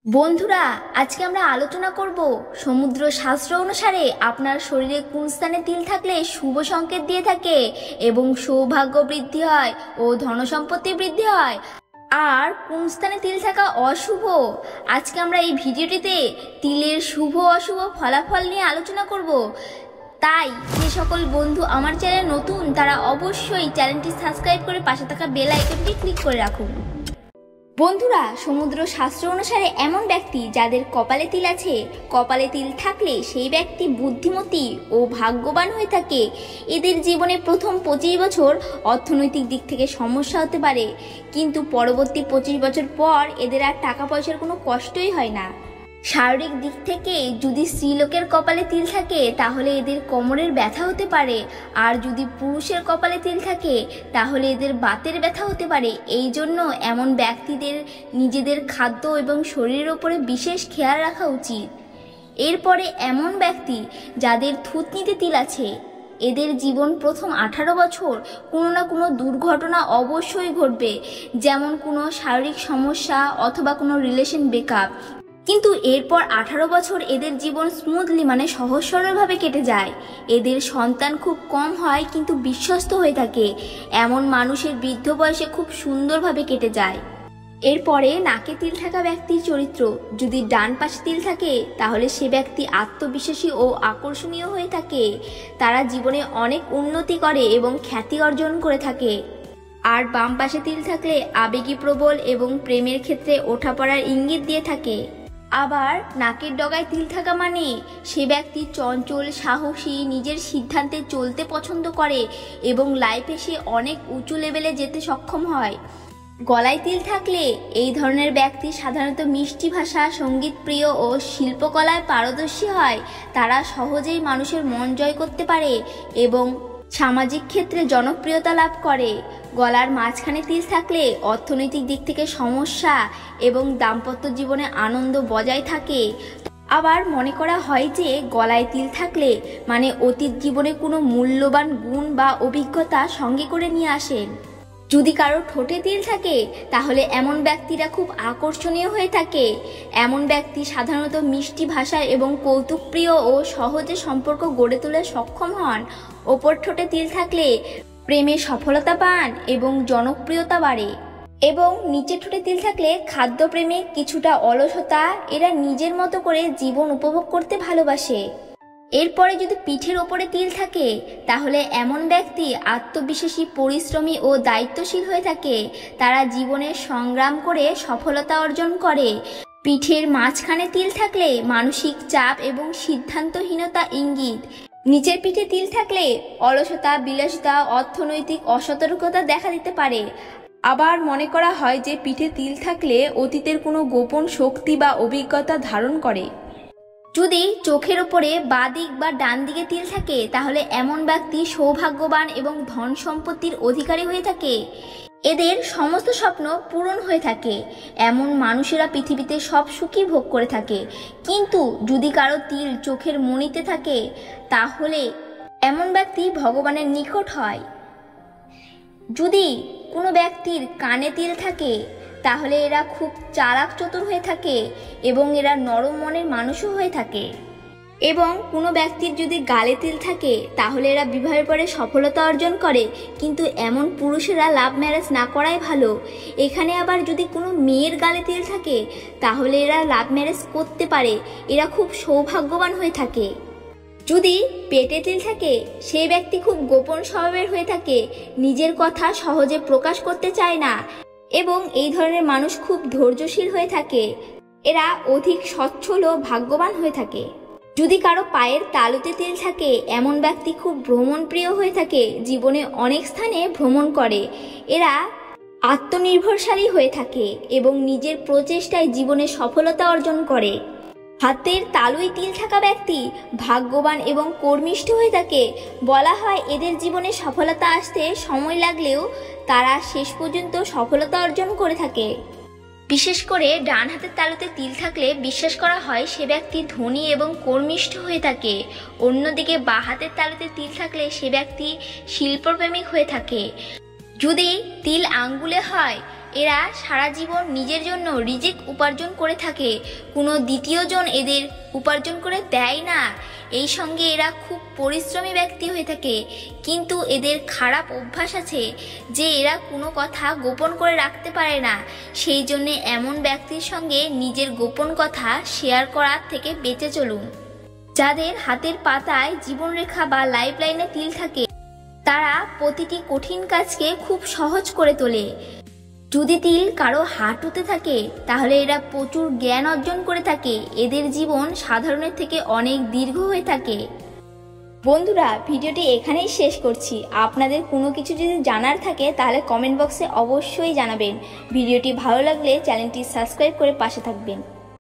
বন্ধুরা, আজকে আমরা আলোচনা করব সমুদ্র শাস্ত্র অনুসারে আপনার শরীরে কোন স্থানে তিল থাকলে শুভ সংকেত দিয়ে থাকে এবং সৌভাগ্য বৃদ্ধি হয় ও ধনসম্পত্তি বৃদ্ধি হয়, আর কোন স্থানে তিল থাকা অশুভ। আজকে আমরা এই ভিডিওটিতে তিলের শুভ অশুভ ফলাফল নিয়ে আলোচনা করব। তাই যে সকল বন্ধু আমার চ্যানেল নতুন তারা অবশ্যই চ্যানেলটি সাবস্ক্রাইব করে পাশে থাকা বেল আইকনটি ক্লিক করে রাখুন। বন্ধুরা, সমুদ্র শাস্ত্র অনুসারে এমন ব্যক্তি যাদের কপালে তিল আছে, কপালে তিল থাকলে সেই ব্যক্তি বুদ্ধিমতী ও ভাগ্যবান হয়ে থাকে। এদের জীবনে প্রথম 25 বছর অর্থনৈতিক দিক থেকে সমস্যা হতে পারে, কিন্তু পরবর্তী 25 বছর পর এদের আর টাকা পয়সার কোনো কষ্টই হয় না। শারীরিক দিক থেকে যদি স্ত্রীলোকের কপালে তিল থাকে তাহলে এদের কোমরের ব্যথা হতে পারে, আর যদি পুরুষের কপালে তিল থাকে তাহলে এদের বাতের ব্যথা হতে পারে। এই জন্য এমন ব্যক্তিদের নিজেদের খাদ্য এবং শরীরের ওপরে বিশেষ খেয়াল রাখা উচিত। এরপরে এমন ব্যক্তি যাদের থুতনিতে তিল আছে, এদের জীবন প্রথম 18 বছর কোনো না কোনো দুর্ঘটনা অবশ্যই ঘটবে, যেমন কোনো শারীরিক সমস্যা অথবা কোনো রিলেশন ব্রেকআপ। কিন্তু এরপর 18 বছর এদের জীবন স্মুথলি সহজ সরলভাবে কেটে যায়। এদের সন্তান খুব কম হয় কিন্তু বিশ্বস্ত হয়ে থাকে। এমন মানুষের বৃদ্ধ বয়সে খুব সুন্দরভাবে কেটে যায়। এরপরে নাকে তিল থাকা ব্যক্তির চরিত্র। যদি ডান পাশে তিল থাকে তাহলে সে ব্যক্তি আত্মবিশ্বাসী ও আকর্ষণীয় হয়ে থাকে। তারা জীবনে অনেক উন্নতি করে এবং খ্যাতি অর্জন করে থাকে। আর বাম পাশে তিল থাকলে আবেগী প্রবল এবং প্রেমের ক্ষেত্রে ওঠাপড়ার ইঙ্গিত দিয়ে থাকে। আবার নাকের ডগায় তিল থাকা সে ব্যক্তি চঞ্চল, সাহসী, নিজের সিদ্ধান্তে চলতে পছন্দ করে এবং লাইফে সে অনেক উঁচু লেভেলে যেতে সক্ষম হয়। গলায় তিল থাকলে এই ধরনের ব্যক্তি সাধারণত মিষ্টি ভাষা, সঙ্গীত প্রিয় ও শিল্পকলায় পারদর্শী হয়। তারা সহজেই মানুষের মন জয় করতে পারে এবং সামাজিক ক্ষেত্রে জনপ্রিয়তা লাভ করে। গলার মাঝখানে তিল থাকলে অর্থনৈতিক দিক থেকে সমস্যা এবং দাম্পত্য জীবনে আনন্দ বজায় থাকে। আবার মনে করা হয় যে গলায় তিল থাকলে অতীত জীবনে কোনো মূল্যবান গুণ বা অভিজ্ঞতা সঙ্গে করে নিয়ে আসেন। যদি কারো ঠোঁটে তিল থাকে তাহলে এমন ব্যক্তিরা খুব আকর্ষণীয় হয়ে থাকে। এমন ব্যক্তি সাধারণত মিষ্টি ভাষা এবং কৌতুকপ্রিয় ও সহজে সম্পর্ক গড়ে তোলে সক্ষম হন। ওপর ঠোঁটে তিল থাকলে প্রেমে সফলতা পান এবং জনপ্রিয়তা বাড়ে। এবং নিচের ঠোঁটে তিল থাকলে খাদ্যপ্রেমে কিছুটা অলসতা, এরা নিজের মতো করে জীবন উপভোগ করতে ভালোবাসে। এরপরে যদি পিঠের ওপরে তিল থাকে তাহলে এমন ব্যক্তি আত্মবিশ্বাসী, পরিশ্রমী ও দায়িত্বশীল হয়ে থাকে। তারা জীবনে সংগ্রাম করে সফলতা অর্জন করে। পিঠের মাঝখানে তিল থাকলে মানসিক চাপ এবং সিদ্ধান্তহীনতা ইঙ্গিত। নিচের পিঠে তিল থাকলে অলসতা, বিলাসিতা, অর্থনৈতিক অসতর্কতা দেখা দিতে পারে। আবার মনে করা হয় যে পিঠে তিল থাকলে অতীতের কোনো গোপন শক্তি বা অভিজ্ঞতা ধারণ করে। যদি চোখের ওপরে বাঁ দিক বা ডান দিকে তিল থাকে তাহলে এমন ব্যক্তি সৌভাগ্যবান এবং ধন সম্পত্তির অধিকারী হয়ে থাকে। এদের সমস্ত স্বপ্ন পূরণ হয়ে থাকে। এমন মানুষেরা পৃথিবীতে সব সুখই ভোগ করে থাকে। কিন্তু যদি কারো তিল চোখের মণিতে থাকে তাহলে এমন ব্যক্তি ভগবানের নিকট হয়। যদি কোনো ব্যক্তির কানে তিল থাকে তাহলে এরা খুব চালাক চতুর হয়ে থাকে এবং এরা নরম মনের মানুষও হয়ে থাকে। এবং কোনো ব্যক্তির যদি গালে তিল থাকে তাহলে এরা বিবাহের পরে সফলতা অর্জন করে, কিন্তু এমন পুরুষেরা লাভ ম্যারেজ না করাই ভালো। এখানে আবার যদি কোনো মেয়ের গালে তিল থাকে তাহলে এরা লাভ ম্যারেজ করতে পারে। এরা খুব সৌভাগ্যবান হয়ে থাকে। যদি পেটে তিল থাকে সেই ব্যক্তি খুব গোপন স্বভাবের হয়ে থাকে, নিজের কথা সহজে প্রকাশ করতে চায় না এবং এই ধরনের মানুষ খুব ধৈর্যশীল হয়ে থাকে। এরা অধিক সচ্ছল ও ভাগ্যবান হয়ে থাকে। যদি কারো পায়ের তালুতে তিল থাকে এমন ব্যক্তি খুব ভ্রমণপ্রিয় হয়ে থাকে, জীবনে অনেক স্থানে ভ্রমণ করে। এরা আত্মনির্ভরশালী হয়ে থাকে এবং নিজের প্রচেষ্টায় জীবনে সফলতা অর্জন করে। হাতের তালুয় তিল থাকা ব্যক্তি ভাগ্যবান এবং কর্মিষ্ঠ হয়ে থাকে। বলা হয় এদের জীবনে সফলতা আসতে সময় লাগলেও তারা শেষ পর্যন্ত সফলতা অর্জন করে থাকে। বিশেষ করে ডান হাতের তালুতে তিল থাকলে বিশ্বাস করা হয় সে ব্যক্তি ধনী এবং কর্মিষ্ঠ হয়ে থাকে। অন্যদিকে বাঁ হাতের তালুতে তিল থাকলে সে ব্যক্তি শিল্পপ্রেমিক হয়ে থাকে। যদি তিল আঙ্গুলে হয় এরা সারা জীবন নিজের জন্য রিজিক উপার্জন করে থাকে, কোনো দ্বিতীয়জন এদের উপার্জন করে দেয় না। এই সঙ্গে এরা খুব পরিশ্রমী ব্যক্তি হয়ে থাকে, কিন্তু এদের খারাপ অভ্যাস আছে যে এরা কোনো কথা গোপন করে রাখতে পারে না। সেই জন্যে এমন ব্যক্তির সঙ্গে নিজের গোপন কথা শেয়ার করার থেকে বেঁচে চলুন। যাদের হাতের পাতায় জীবনরেখা বা লাইফলাইনে তিল থাকে তারা প্রতিটি কঠিন কাজকে খুব সহজ করে তোলে। যদি তিল কারো হাঁটুতে থাকে তাহলে এরা প্রচুর জ্ঞান অর্জন করে থাকে, এদের জীবন সাধারণের থেকে অনেক দীর্ঘ হয়ে থাকে। বন্ধুরা, ভিডিওটি এখানেই শেষ করছি। আপনাদের কোনো কিছু যদি জানার থাকে তাহলে কমেন্ট বক্সে অবশ্যই জানাবেন। ভিডিওটি ভালো লাগলে চ্যানেলটি সাবস্ক্রাইব করে পাশে থাকবেন।